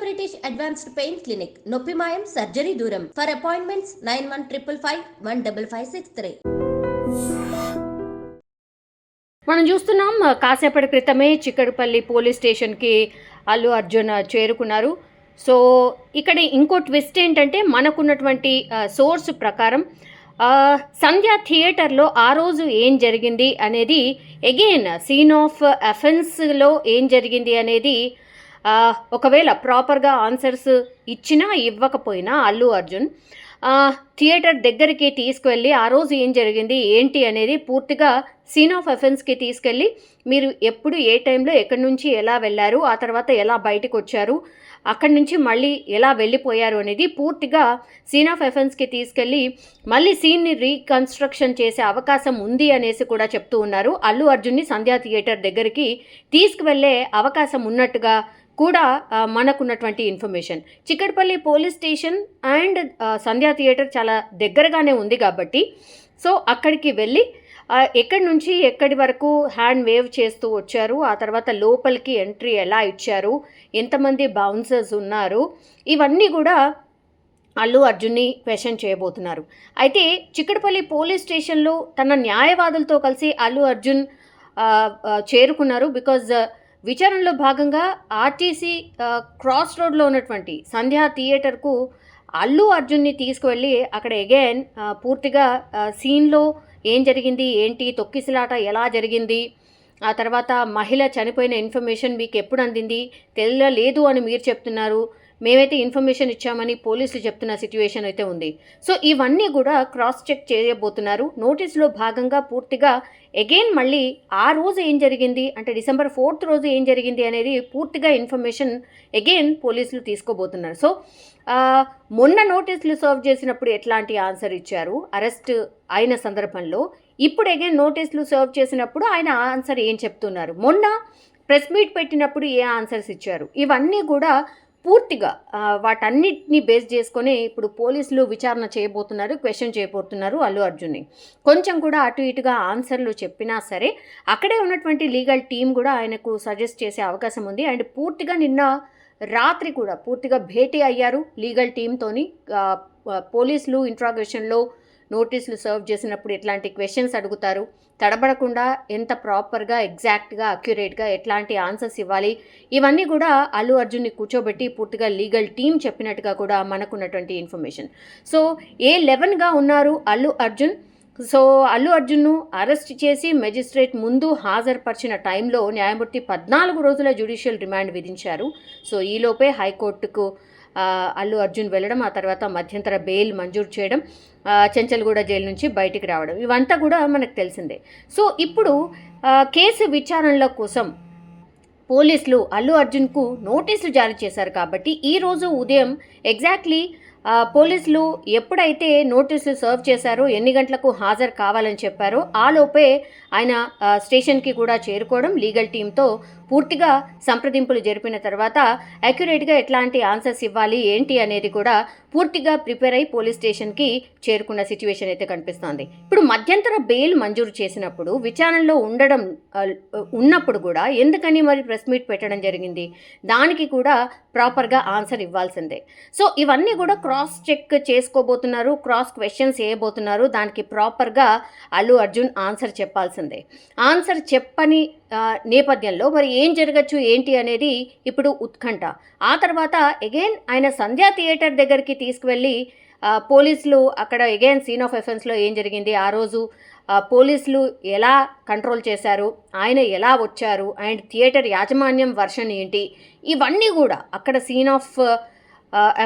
British advanced pain clinic, నొప్పి మాయం, surgery దూరం. For appointments 9155515563. మనం చూస్తున్నాం, కాసేపటి క్రితమే చిక్కడపల్లి పోలీస్ స్టేషన్కి అల్లు అర్జున్ చేరుకున్నారు. సో ఇక్కడ ఇంకో ట్విస్ట్ ఏంటంటే, మనకున్నటువంటి సోర్స్ ప్రకారం సంధ్య థియేటర్లో ఆ రోజు ఏం జరిగింది అనేది, అగైన్ సీన్ ఆఫ్ అఫెన్స్లో ఏం జరిగింది అనేది ఒకవేళ ప్రాపర్గా ఆన్సర్స్ ఇచ్చినా ఇవ్వకపోయినా అల్లు అర్జున్ థియేటర్ దగ్గరికి తీసుకువెళ్ళి ఆ రోజు ఏం జరిగింది ఏంటి అనేది పూర్తిగా సీన్ ఆఫ్ అఫెన్స్కి తీసుకెళ్ళి, మీరు ఎప్పుడు ఏ టైంలో ఎక్కడి నుంచి ఎలా వెళ్ళారు, ఆ తర్వాత ఎలా బయటకు వచ్చారు, అక్కడి నుంచి మళ్ళీ ఎలా వెళ్ళిపోయారు అనేది పూర్తిగా సీన్ ఆఫ్ అఫెన్స్కి తీసుకెళ్ళి మళ్ళీ సీన్ని రీకన్స్ట్రక్షన్ చేసే అవకాశం ఉంది అనేసి కూడా చెప్తూ ఉన్నారు. అల్లు అర్జున్ని సంధ్యా థియేటర్ దగ్గరికి తీసుకువెళ్ళే అవకాశం ఉన్నట్టుగా కూడా మనకున్నటువంటి information. Chikkadpally police station and Sandhya theatre చాలా దగ్గరగానే ఉంది కాబట్టి, సో అక్కడికి వెళ్ళి ఎక్కడి నుంచి ఎక్కడి వరకు హ్యాండ్ వేవ్ చేస్తూ వచ్చారు, ఆ తర్వాత లోపలికి ఎంట్రీ ఎలా ఇచ్చారు, ఎంతమంది బౌన్సర్స్ ఉన్నారు, ఇవన్నీ కూడా అల్లు అర్జున్ని క్వశ్చన్ చేయబోతున్నారు. అయితే చిక్కడపల్లి పోలీస్ స్టేషన్లో తన న్యాయవాదులతో కలిసి అల్లు అర్జున్ చేరుకున్నారు. బికాజ్ విచారణలో భాగంగా ఆర్టీసీ క్రాస్ రోడ్లో ఉన్నటువంటి సంధ్యా థియేటర్కు అల్లు అర్జున్ని తీసుకువెళ్ళి అక్కడ అగైన్ పూర్తిగా సీన్లో ఏం జరిగింది ఏంటి, తొక్కిసలాట ఎలా జరిగింది, ఆ తర్వాత మహిళ చనిపోయిన ఇన్ఫర్మేషన్ మీకు ఎప్పుడు అందింది, తెలియలేదు అని మీరు చెప్తున్నారు, మేమైతే ఇన్ఫర్మేషన్ ఇచ్చామని పోలీసులు చెప్తున్న సిచ్యువేషన్ అయితే ఉంది. సో ఇవన్నీ కూడా క్రాస్ చెక్ చేయబోతున్నారు. నోటీసులో భాగంగా పూర్తిగా అగైన్ మళ్ళీ ఆ రోజు ఏం జరిగింది అంటే December 4th రోజు ఏం జరిగింది అనేది పూర్తిగా ఇన్ఫర్మేషన్ అగైన్ పోలీసులు తీసుకోబోతున్నారు. సో మొన్న నోటీసులు సర్వ్ చేసినప్పుడు ఎట్లాంటి ఆన్సర్ ఇచ్చారు అరెస్ట్ అయిన సందర్భంలో, ఇప్పుడు అగైన్ నోటీసులు సర్వ్ చేసినప్పుడు ఆయన ఆన్సర్ ఏం చెప్తున్నారు, మొన్న ప్రెస్ మీట్ పెట్టినప్పుడు ఏ ఆన్సర్స్ ఇచ్చారు, ఇవన్నీ కూడా పూర్తిగా వాటన్నిటిని బేస్ చేసుకొని ఇప్పుడు పోలీసులు విచారణ చేయబోతున్నారు, క్వశ్చన్ చేయబోతున్నారు అల్లు అర్జున్ని. కొంచెం కూడా అటు ఇటుగా ఆన్సర్లు చెప్పినా సరే అక్కడే ఉన్నటువంటి లీగల్ టీం కూడా ఆయనకు సజెస్ట్ చేసే అవకాశం ఉంది. అండ్ పూర్తిగా నిన్న రాత్రి కూడా పూర్తిగా భేటీ అయ్యారు లీగల్ టీంతోని. పోలీసులు ఇంట్రాగేషన్లో నోటీసులు సర్వ్ చేసినప్పుడు ఎట్లాంటి క్వశ్చన్స్ అడుగుతారు, తడబడకుండా ఎంత ప్రాపర్గా ఎగ్జాక్ట్గా అక్యురేట్గా ఎట్లాంటి ఆన్సర్స్ ఇవ్వాలి, ఇవన్నీ కూడా అల్లు అర్జున్ని కూర్చోబెట్టి పూర్తిగా లీగల్ టీం చెప్పినట్టుగా కూడా మనకున్నటువంటి ఇన్ఫర్మేషన్. సో A11గా ఉన్నారు అల్లు అర్జున్. సో అల్లు అర్జున్ను అరెస్ట్ చేసి మెజిస్ట్రేట్ ముందు హాజరుపరిచిన టైంలో న్యాయమూర్తి 14 రోజుల జ్యుడిషియల్ రిమాండ్ విధించారు. సో ఈలోపే హైకోర్టుకు అల్లు అర్జున్ వెళ్ళడం, ఆ తర్వాత మధ్యంతర బెయిల్ మంజూరు చేయడం, చెంచల్గూడ జైలు నుంచి బయటికి రావడం, ఇవంతా కూడా మనకు తెలిసిందే. సో ఇప్పుడు కేసు విచారణల కోసం పోలీసులు అల్లు అర్జున్కు నోటీసులు జారీ చేశారు కాబట్టి ఈరోజు ఉదయం ఎగ్జాక్ట్లీ పోలీసులు ఎప్పుడైతే నోటీసులు సర్వ్ చేశారో, ఎన్ని గంటలకు హాజరు కావాలని చెప్పారో ఆలోపే ఆయన స్టేషన్కి కూడా చేరుకోవడం, లీగల్ టీంతో పూర్తిగా సంప్రదింపులు జరిపిన తర్వాత అక్యురేట్గా ఎట్లాంటి ఆన్సర్స్ ఇవ్వాలి ఏంటి అనేది కూడా పూర్తిగా ప్రిపేర్ అయి పోలీస్ స్టేషన్కి చేరుకున్న సిచ్యువేషన్ అయితే కనిపిస్తోంది. ఇప్పుడు మధ్యంతర బెయిల్ మంజూరు చేసినప్పుడు విచారణలో ఉన్నప్పుడు కూడా ఎందుకని మరి ప్రెస్ మీట్ పెట్టడం జరిగింది, దానికి కూడా ప్రాపర్గా ఆన్సర్ ఇవ్వాల్సిందే. సో ఇవన్నీ కూడా క్రాస్ చెక్ చేసుకోబోతున్నారు, క్రాస్ క్వశ్చన్స్ చేయబోతున్నారు. దానికి ప్రాపర్గా అల్లు అర్జున్ ఆన్సర్ చెప్పాల్సిందే. ఆన్సర్ చెప్పని నేపథ్యంలో మరి ఏం జరగచ్చు ఏంటి అనేది ఇప్పుడు ఉత్కంఠ. ఆ తర్వాత అగైన్ ఆయన సంధ్యా థియేటర్ దగ్గరికి తీసుకువెళ్ళి పోలీసులు అక్కడ అగైన్ సీన్ ఆఫ్ ఎఫెన్స్లో ఏం జరిగింది, ఆ రోజు పోలీసులు ఎలా కంట్రోల్ చేశారు, ఆయన ఎలా వచ్చారు, అండ్ థియేటర్ యాజమాన్యం వర్షన్ ఏంటి, ఇవన్నీ కూడా అక్కడ scene of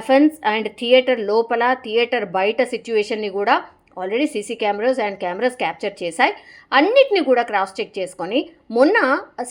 offence and theatre లోపల థియేటర్ బయట సిచ్యువేషన్ని కూడా already CC cameras and cameras capture చేశాయి. అన్నిటిని కూడా క్రాస్ చెక్ చేసుకొని మొన్న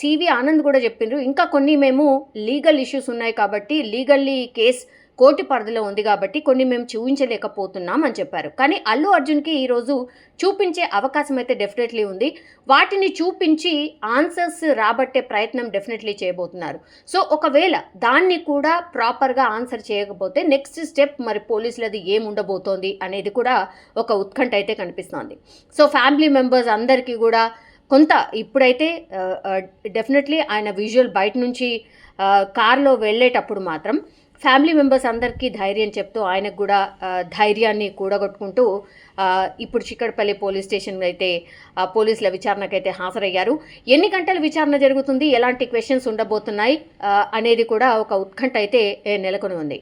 సివి ఆనంద్ కూడా చెప్పిండ్రు, ఇంకా కొన్ని మేము లీగల్ ఇష్యూస్ ఉన్నాయి కాబట్టి లీగల్లీ కేస్ కోర్టు పరిధిలో ఉంది కాబట్టి కొన్ని మేము చూపించలేకపోతున్నాం అని చెప్పారు. కానీ అల్లు అర్జున్కి ఈరోజు చూపించే అవకాశం అయితే డెఫినెట్లీ ఉంది. వాటిని చూపించి ఆన్సర్స్ రాబట్టే ప్రయత్నం డెఫినెట్లీ చేయబోతున్నారు. సో ఒకవేళ దాన్ని కూడా ప్రాపర్గా ఆన్సర్ చేయకపోతే నెక్స్ట్ స్టెప్ మరి పోలీసులది ఏముండబోతోంది అనేది కూడా ఒక ఉత్కంఠ అయితే కనిపిస్తోంది. సో ఫ్యామిలీ మెంబర్స్ అందరికీ కూడా కొంత ఇప్పుడైతే డెఫినెట్లీ ఆయన విజువల్ బయట నుంచి కార్లో వెళ్ళేటప్పుడు మాత్రం ఫ్యామిలీ మెంబర్స్ అందరికీ ధైర్యం చెప్తూ ఆయనకు కూడా ధైర్యాన్ని కూడగొట్టుకుంటూ ఇప్పుడు చిక్కడపల్లి పోలీస్ స్టేషన్ అయితే పోలీసుల విచారణకైతే హాజరయ్యారు. ఎన్ని గంటల విచారణ జరుగుతుంది, ఎలాంటి క్వశ్చన్స్ ఉండబోతున్నాయి అనేది కూడా ఒక ఉత్కంఠ అయితే నెలకొని ఉంది.